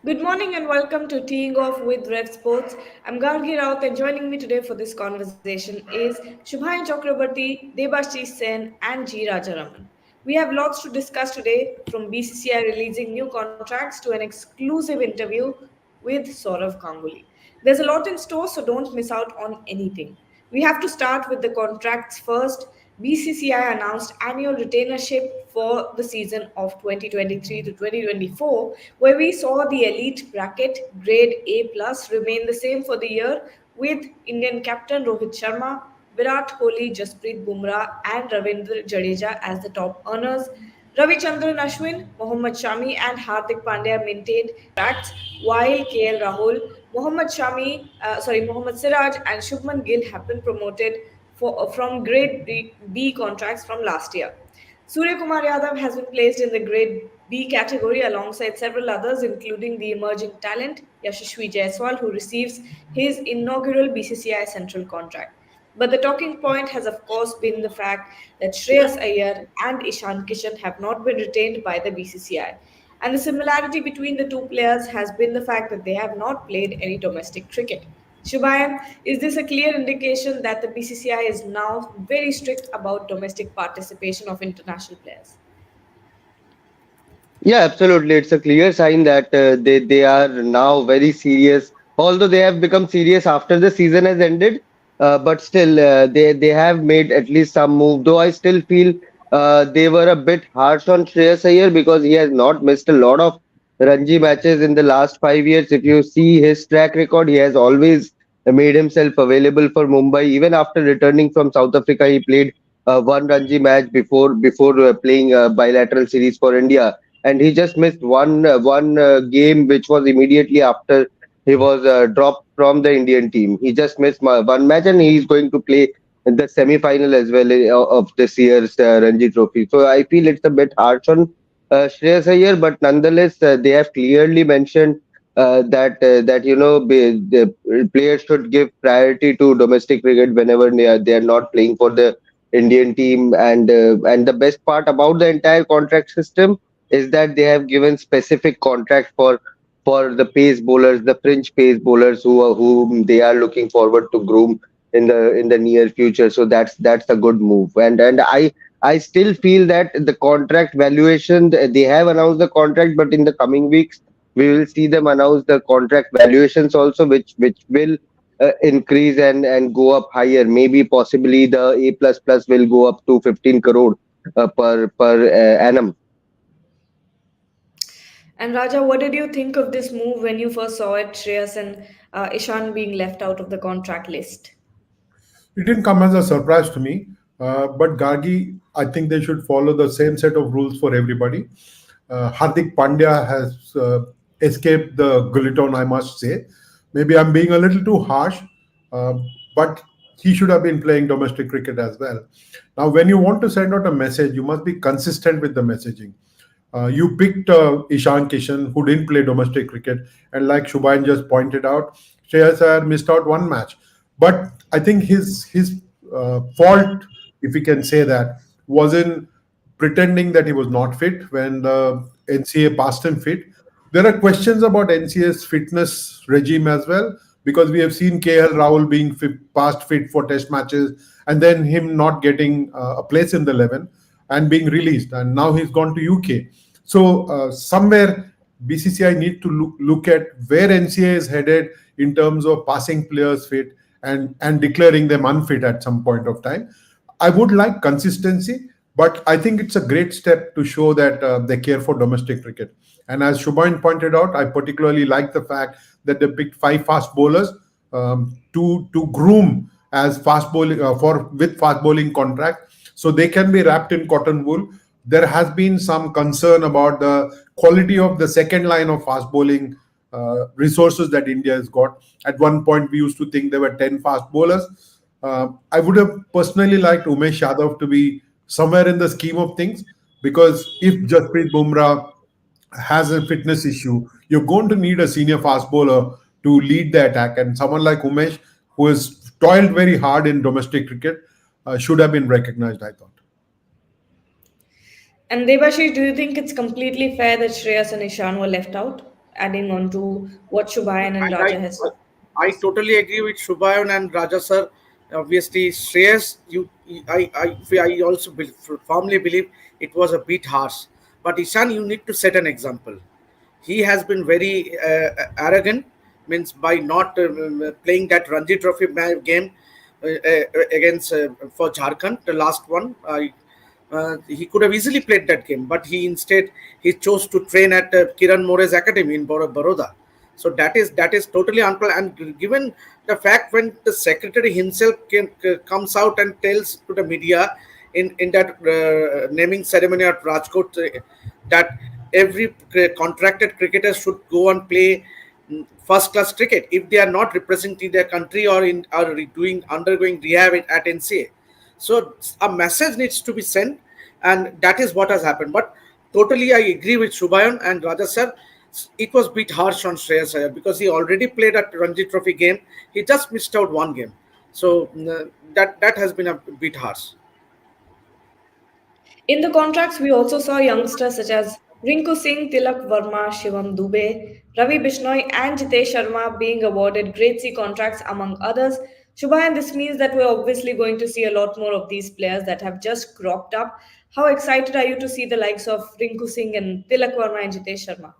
Good morning and welcome to Teeing Off with RevSportz. I'm Gargi Raut and joining me today for this conversation is Shubhayan Chakrabarti, Debashish Sen and G. Rajaraman. We have lots to discuss today, from BCCI releasing new contracts to an exclusive interview with Saurav Ganguly. There's a lot in store, so don't miss out on anything. We have to start with the contracts first. BCCI announced annual retainership for the season of 2023 to 2024, where we saw the elite bracket grade A plus remain the same for the year, with Indian captain Rohit Sharma, Virat Kohli, Jasprit Bumrah, and Ravindra Jadeja as the top earners. Ravichandran Ashwin, Mohammad Shami, and Hardik Pandya maintained contracts, while KL Rahul, Mohammad Siraj, and Shubman Gill have been promoted from Grade B contracts from last year. Surya Kumar Yadav has been placed in the Grade B category alongside several others, including the emerging talent Yashasvi Jaiswal, who receives his inaugural BCCI Central contract. But the talking point has, of course, been the fact that Shreyas Iyer and Ishan Kishan have not been retained by the BCCI. And the similarity between the two players has been the fact that they have not played any domestic cricket. Shubhayan, is this a clear indication that the BCCI is now very strict about domestic participation of international players? Yeah, absolutely. It's a clear sign that they are now very serious. Although they have become serious after the season has ended, but still they have made at least some move. Though I still feel they were a bit harsh on Shreyas Iyer because he has not missed a lot of Ranji matches in the last 5 years. If you see his track record, he has always made himself available for Mumbai. Even after returning from South Africa, he played one Ranji match before playing a bilateral series for India, and he just missed one game, which was immediately after he was dropped from the Indian team. He just missed one match, and he's going to play in the semi-final as well of this year's Ranji Trophy. So I feel it's a bit harsh on Shreyas Iyer, but nonetheless, they have clearly mentioned that the players should give priority to domestic cricket whenever they are not playing for the Indian team, and the best part about the entire contract system is that they have given specific contract for the pace bowlers, the fringe pace bowlers whom they are looking forward to groom in the near future. So that's a good move. And I still feel that the contract valuation, they have announced the contract, but in the coming weeks we will see them announce the contract valuations also, which will increase and go up higher. Maybe possibly the A plus plus will go up to 15 crore per annum. And Raja, what did you think of this move when you first saw it, Shreyas and Ishan being left out of the contract list? It didn't come as a surprise to me, but Gargi, I think they should follow the same set of rules for everybody. Hardik Pandya has escaped the guillotine, I must say. Maybe I'm being a little too harsh, uh, but he should have been playing domestic cricket as well. Now, when you want to send out a message, you must be consistent with the messaging. You picked Ishan Kishan, who didn't play domestic cricket, and like Shubhayan just pointed out, Shreyas Iyer missed out one match. But I think his fault, if we can say that, was in pretending that he was not fit when the NCA passed him fit. There are questions about NCA's fitness regime as well, because we have seen KL Rahul being past fit for test matches and then him not getting a place in the 11 and being released. And now he's gone to UK. So somewhere BCCI need to look at where NCA is headed in terms of passing players fit and declaring them unfit at some point of time. I would like consistency, but I think it's a great step to show that they care for domestic cricket. And as Shubhain pointed out, I particularly like the fact that they picked five fast bowlers to groom as fast bowling for with fast bowling contract, so they can be wrapped in cotton wool. There has been some concern about the quality of the second line of fast bowling resources that India has got. At one point, we used to think there were 10 fast bowlers. I would have personally liked Umesh Yadav to be somewhere in the scheme of things, because if Jasprit Bumrah has a fitness issue, you're going to need a senior fast bowler to lead the attack. And someone like Umesh, who has toiled very hard in domestic cricket, should have been recognized, I thought. And Debashi, do you think it's completely fair that Shreyas and Ishan were left out? Adding on to what Shubhayan and And Raja has. I totally agree with Shubhayan and Raja sir. Obviously, Shreyas, I also firmly believe it was a bit harsh. But Ishan, you need to set an example. He has been very arrogant, means by not playing that Ranji Trophy game against for Jharkhand, the last one. He could have easily played that game, but he chose to train at Kiran More's academy in Baroda. So that is totally unfair. And given the fact when the secretary himself comes out and tells to the media in that naming ceremony at Rajkot that every contracted cricketer should go and play first class cricket if they are not representing their country or in are doing undergoing rehab at NCA. So a message needs to be sent, and that is what has happened. But totally, I agree with Shubhayan and Raja sir. It was a bit harsh on Shreyas Iyer because he already played at Ranji Trophy game. He just missed out one game, so that has been a bit harsh. In the contracts, we also saw youngsters such as Rinku Singh, Tilak Verma, Shivam Dubey, Ravi Bishnoi, and Jitesh Sharma being awarded Grade C contracts, among others. Shubha, and this means that we're obviously going to see a lot more of these players that have just cropped up. How excited are you to see the likes of Rinku Singh and Tilak Verma and Jitesh Sharma?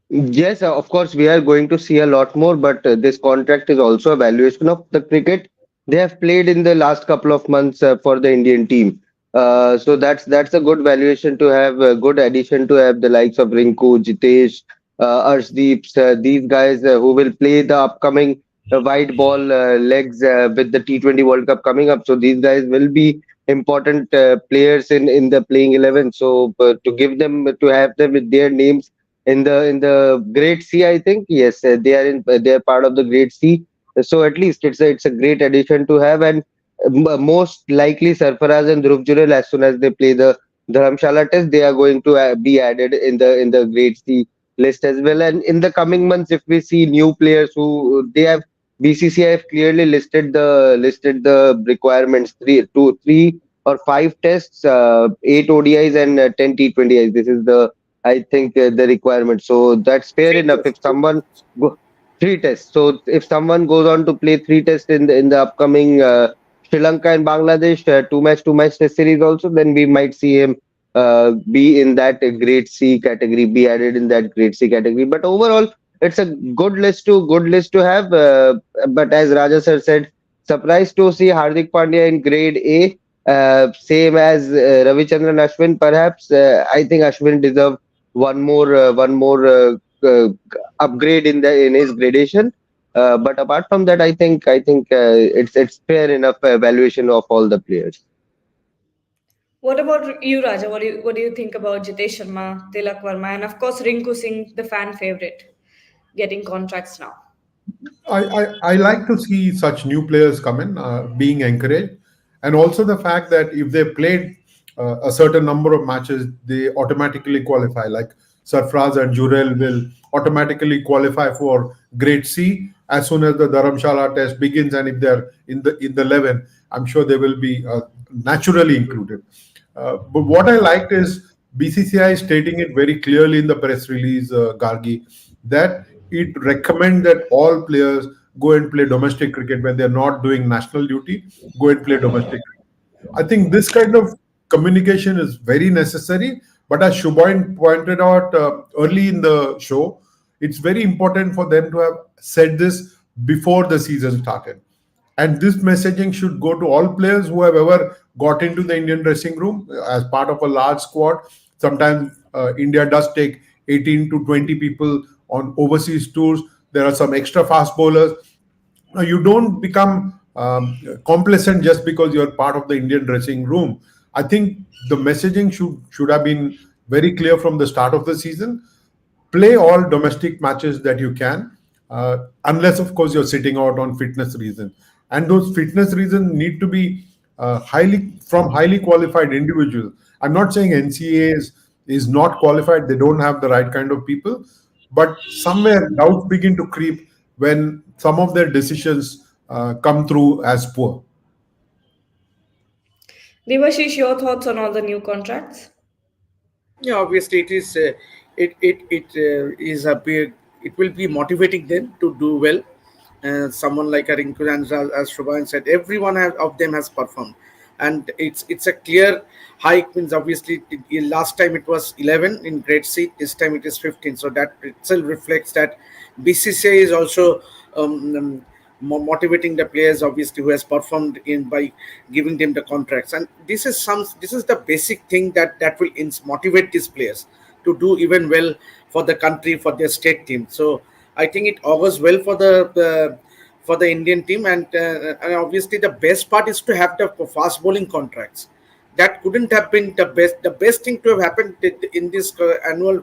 Yes, of course, we are going to see a lot more, but this contract is also a valuation of the cricket they have played in the last couple of months for the Indian team. So that's a good valuation to have, a good addition to have the likes of Rinku, Jitesh, Arshdeep, these guys who will play the upcoming white ball legs with the T20 World Cup coming up. So these guys will be important players in the playing 11. So to give them to have them with their names in the grade C, I think yes, they are part of the grade C. So at least it's a great addition to have, and most likely Sarfaraz and Dhruv Jurel, as soon as they play the Dharamshala test, they are going to be added in the grade C list as well. And in the coming months, if we see new players who they have, BCCI have clearly listed the requirements: three or five tests, eight ODIs and 10 T20Is. This is the, I think, the requirement. So that's fair Three enough. If tests. someone go, three tests. So if someone goes on to play three tests in the upcoming Sri Lanka and Bangladesh two match test series also, then we might see him be in that grade C category, be added in that grade C category. But overall, it's a good list to have. But as Raja sir said, surprised to see Hardik Pandya in grade A. Same as Ravichandran Ashwin, perhaps. I think Ashwin deserves one more upgrade in his gradation. But apart from that, I think it's fair enough evaluation of all the players. What about you, Raja? What do you think about Jitesh Sharma, Tilak Verma, and of course Rinku Singh, the fan favorite, getting contracts now? I like to see such new players come in, being encouraged, and also the fact that if they played a certain number of matches, they automatically qualify. Like Sarfraz and Jurel will automatically qualify for Grade C as soon as the Dharamshala test begins, and if they're in the 11, I'm sure they will be naturally included. But what I liked is BCCI stating it very clearly in the press release, Gargi, that it recommends that all players go and play domestic cricket when they're not doing national duty, go and play domestic cricket. I think this kind of communication is very necessary. But as Shubhain pointed out early in the show, it's very important for them to have said this before the season started. And this messaging should go to all players who have ever got into the Indian dressing room as part of a large squad. Sometimes India does take 18 to 20 people on overseas tours. There are some extra fast bowlers. Now, you don't become complacent just because you're part of the Indian dressing room. I think the messaging should have been very clear from the start of the season. Play all domestic matches that you can, unless of course you're sitting out on fitness reasons, and those fitness reasons need to be highly qualified individuals. I'm not saying NCA is not qualified; they don't have the right kind of people, but somewhere doubts begin to creep when some of their decisions come through as poor. Devashish, your thoughts on all the new contracts? Yeah, obviously it is. It is a big. It will be motivating them to do well. Someone like a Rinku and as Shubhan said, everyone of them has performed, and it's a clear hike. Means obviously last time it was 11 in grade C. This time it is 15. So that itself reflects that BCCI is also motivating the players obviously who has performed in by giving them the contracts, and this is the basic thing that will motivate these players to do even well for the country, for their state team. So I think it augurs well for the Indian team, and obviously the best part is to have the fast bowling contracts. That couldn't have been the best. The best thing to have happened in this annual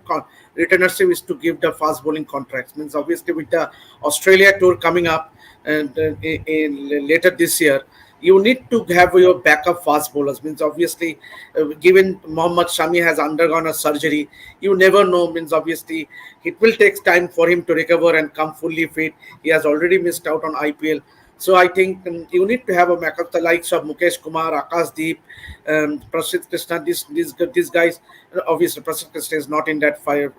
returnership is to give the fast bowling contracts. Means obviously with the Australia tour coming up and later this year, you need to have your backup fast bowlers. Means obviously, given Mohammad Shami has undergone a surgery, you never know. Means obviously, it will take time for him to recover and come fully fit. He has already missed out on IPL. So I think you need to have a backup the likes of Mukesh Kumar, Akash Deep, Prasidh Krishna. These guys. Obviously, Prasidh Krishna is not in that fire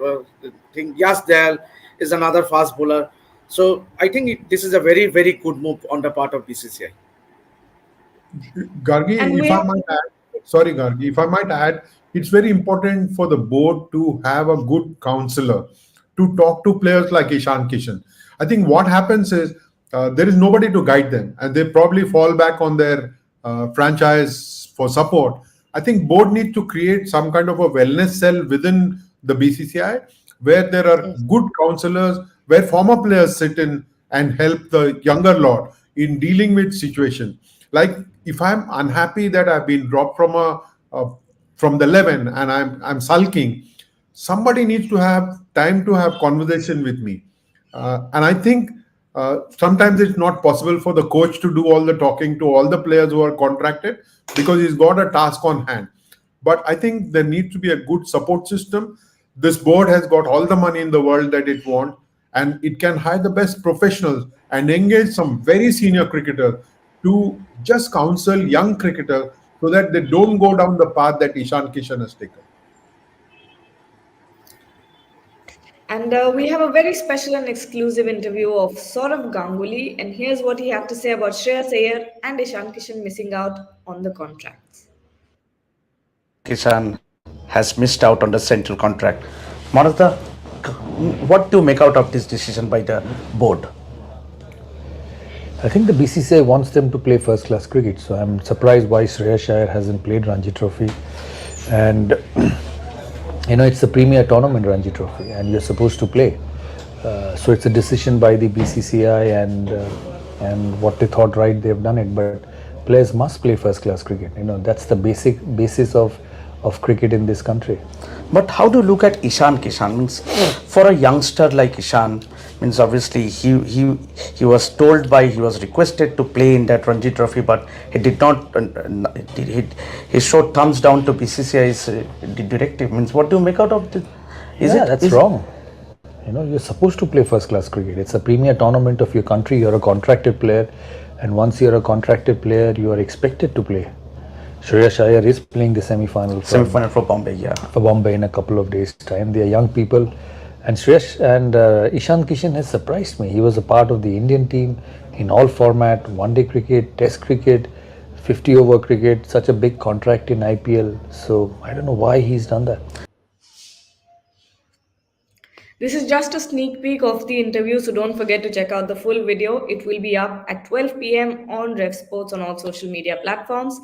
thing. Yas Dayal is another fast bowler. So I think this is a very very good move on the part of BCCI. And Gargi, if we I might add, sorry, Gargi, if I might add, it's very important for the board to have a good counselor to talk to players like Ishan Kishan. I think what happens is there is nobody to guide them, and they probably fall back on their franchise for support. I think board need to create some kind of a wellness cell within the BCCI where there are yes. good counselors, where former players sit in and help the younger lot in dealing with situations. Like if I'm unhappy that I've been dropped a from the 11 and I'm sulking, somebody needs to have time to have conversation with me. And I think sometimes it's not possible for the coach to do all the talking to all the players who are contracted because he's got a task on hand. But I think there needs to be a good support system. This board has got all the money in the world that it wants, and it can hire the best professionals and engage some very senior cricketers to just counsel young cricketers so that they don't go down the path that Ishan Kishan has taken. And we have a very special and exclusive interview of Saurav Ganguly, and here's what he had to say about Shreyas Iyer and Ishan Kishan missing out on the contracts. Kishan has missed out on the central contract. Maratha, what to make out of this decision by the board? I think the BCCI wants them to play first class cricket, so I'm surprised why Shreyas Iyer hasn't played Ranji Trophy. And it's the premier tournament, Ranji Trophy, and you're supposed to play. So it's a decision by the BCCI, and what they thought right, they've done it. But players must play first class cricket. That's the basis of cricket in this country. But how do you look at Ishan Kishan? Means for a youngster like Ishan, means obviously he was told by, he was requested to play in that Ranji Trophy, but he did not. He showed thumbs down to BCCI's directive. Means what do you make out of this? That's wrong. You're supposed to play first class cricket. It's a premier tournament of your country. You're a contracted player, and once you're a contracted player, you are expected to play. Shreyas Iyer is playing the semi-final for Bombay, yeah. For Bombay in a couple of days' time. They are young people, and Ishan Kishan has surprised me. He was a part of the Indian team in all format: one-day cricket, Test cricket, 50-over cricket. Such a big contract in IPL. So I don't know why he's done that. This is just a sneak peek of the interview, so don't forget to check out the full video. It will be up at 12 p.m. on RevSportz on all social media platforms.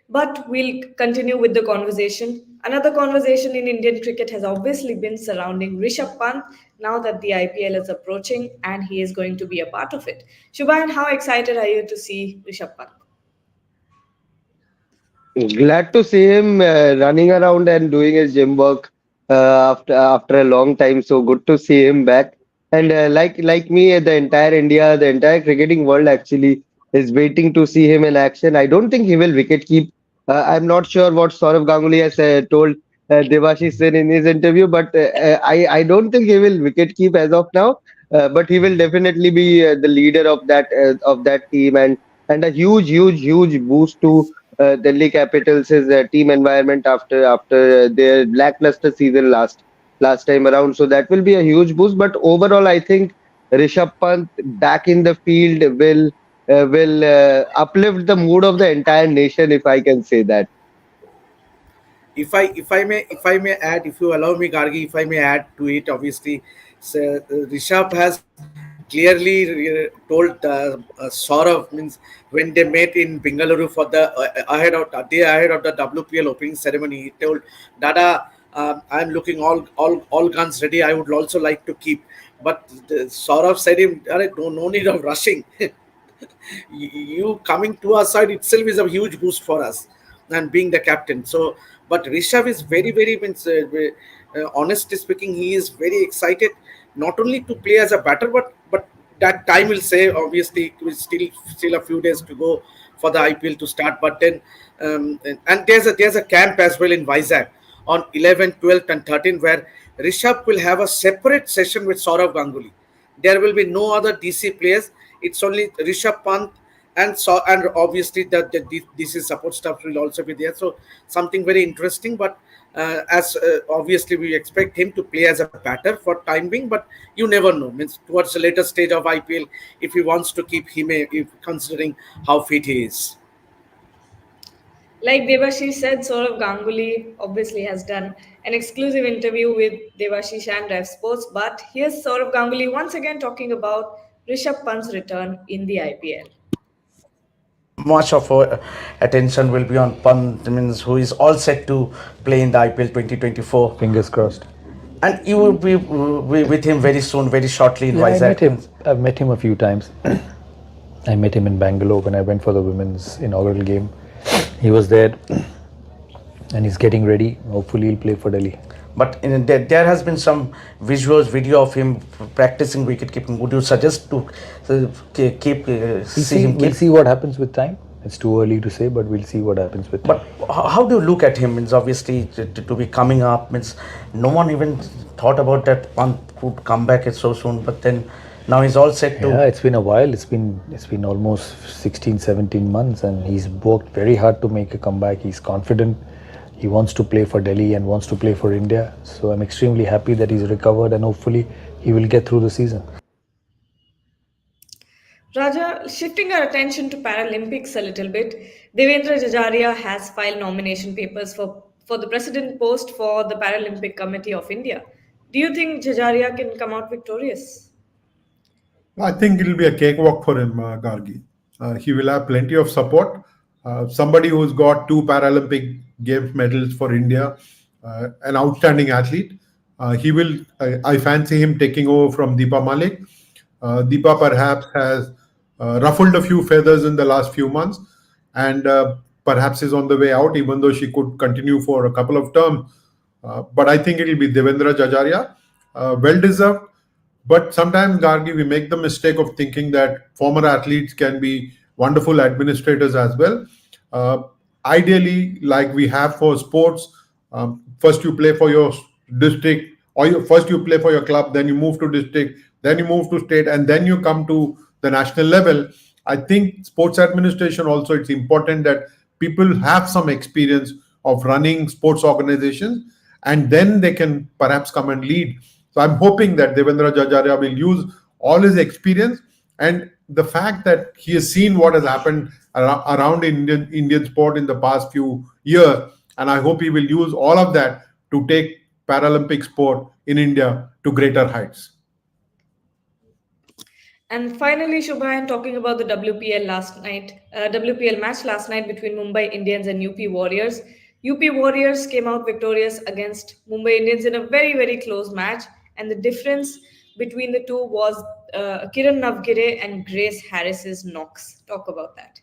But we'll continue with the conversation. Another conversation in Indian cricket has obviously been surrounding Rishabh Pant now that the IPL is approaching and he is going to be a part of it. Shubhan, how excited are you to see Rishabh Pant? Glad to see him running around and doing his gym work after a long time. So good to see him back. And like me, the entire India, the entire cricketing world actually is waiting to see him in action. I don't think he will wicket keep. I'm not sure what Saurav Ganguly has told Devashish Sen in his interview, but I don't think he will wicket keep as of now. But he will definitely be the leader of that team, and a huge boost to Delhi Capitals' team environment after their lackluster season last time around. So that will be a huge boost. But overall, I think Rishabh Pant back in the field will uplift the mood of the entire nation, if I can say that. If I may add, if you allow me, Gargi, if I may add to it, obviously, so, Rishabh has clearly told Saurav, means when they met in Bengaluru for the ahead of a day ahead of the WPL opening ceremony, he told Dada, I'm looking all guns ready. I would also like to keep, but Saurav said him, "Arey, no need of rushing. You coming to our side itself is a huge boost for us, and being the captain." So, but Rishabh is very means, honestly speaking, he is very excited not only to play as a batter, but that time will say, obviously it will still a few days to go for the IPL to start. But then and there's a camp as well in Vizag on 11th, 12th, and 13th, where Rishabh will have a separate session with Saurav Ganguly. There will be no other DC players. It's only Rishabh Pant and obviously the DC support staff will also be there. So something very interesting. But as obviously we expect him to play as a batter for time being, but you never know. Means towards the later stage of IPL, if he wants to keep him, if considering how fit he is. Like Devashish said, Saurav Ganguly obviously has done an exclusive interview with Devashish and RevSportz. But here's Saurav Ganguly once again talking about Rishabh Pant's return in the IPL. Much of our attention will be on Pant, means who is all set to play in the IPL 2024, Fingers crossed. and you will be with him very soon, very shortly in Yeah, I met Vizag. him. I've met him a few times. I met him in Bangalore when I went for the women's inaugural game. He was there, and he's getting ready. Hopefully, he'll play for Delhi. But there has been some video of him practicing wicket keeping. Would you suggest to keep see him We'll keep? see what happens with time. It's too early to say, but we'll see what happens with time. But how do you look at him? Means obviously to be coming up, means no one even thought about that Pant would come back so soon. But then now he's all set to. Yeah, it's been a while. It's been almost 16, 17 months, and he's worked very hard to make a comeback. He's confident. He wants to play for Delhi and wants to play for India. So I'm extremely happy that he's recovered, and hopefully he will get through the season. Raja, shifting our attention to Paralympics a little bit, Devendra Jajaria has filed nomination papers for the president post for the Paralympic Committee of India. Do you think Jajaria can come out victorious? I think it'll be a cakewalk for him, Gargi. He will have plenty of support. Somebody who's got two Paralympic Games medals for India, an outstanding athlete. He will. I fancy him taking over from Deepa Malik. Deepa perhaps has ruffled a few feathers in the last few months, and perhaps is on the way out, even though she could continue for a couple of terms. But I think it'll be Devendra Jajaria. Well deserved. But sometimes, Gargi, we make the mistake of thinking that former athletes can be wonderful administrators as well. Uh, Ideally, like we have for sports, first you play for your district, or first you play for your club, then you move to district, then you move to state, and then you come to the national level. I think sports administration also, it's important that people have some experience of running sports organizations, and then they can perhaps come and lead. So I'm hoping that Devendra Jajaria will use all his experience and the fact that he has seen what has happened around Indian sport in the past few years, and I hope he will use all of that to take Paralympic sport in India to greater heights. And finally, Shubhayan, talking about the WPL match last night between Mumbai Indians and UP Warriors. UP Warriors came out victorious against Mumbai Indians in a very close match, and the difference between the two was Kiran Navgire and Grace Harris's knocks. Talk about that.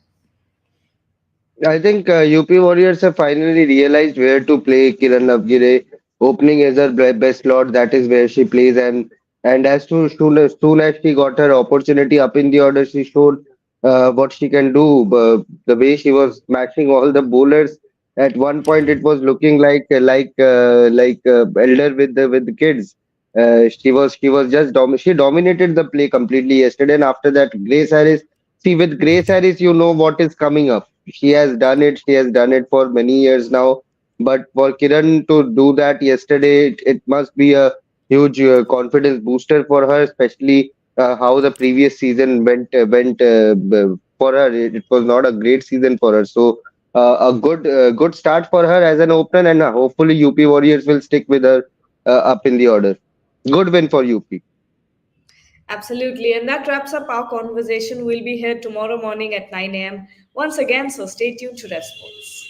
I think UP Warriors have finally realized where to play Kiran Navgire. Opening as her best slot, that is where she plays. And as soon as she got her opportunity up in the order, she showed what she can do. The way she was smashing all the bowlers. At one point, it was looking like elder with the kids. She was just she dominated the play completely yesterday. And after that, Grace Harris See, with Grace Harris, you know what is coming up. She has done it. She has done it for many years now. But for Kiran to do that yesterday, it must be a huge confidence booster for her, especially how the previous season went for her. It was not a great season for her. So a good start for her as an opener, and hopefully UP Warriors will stick with her up in the order. Good win for UP. Absolutely. And that wraps up our conversation. We'll be here tomorrow morning at 9 a.m. once again, so stay tuned to RevSportz.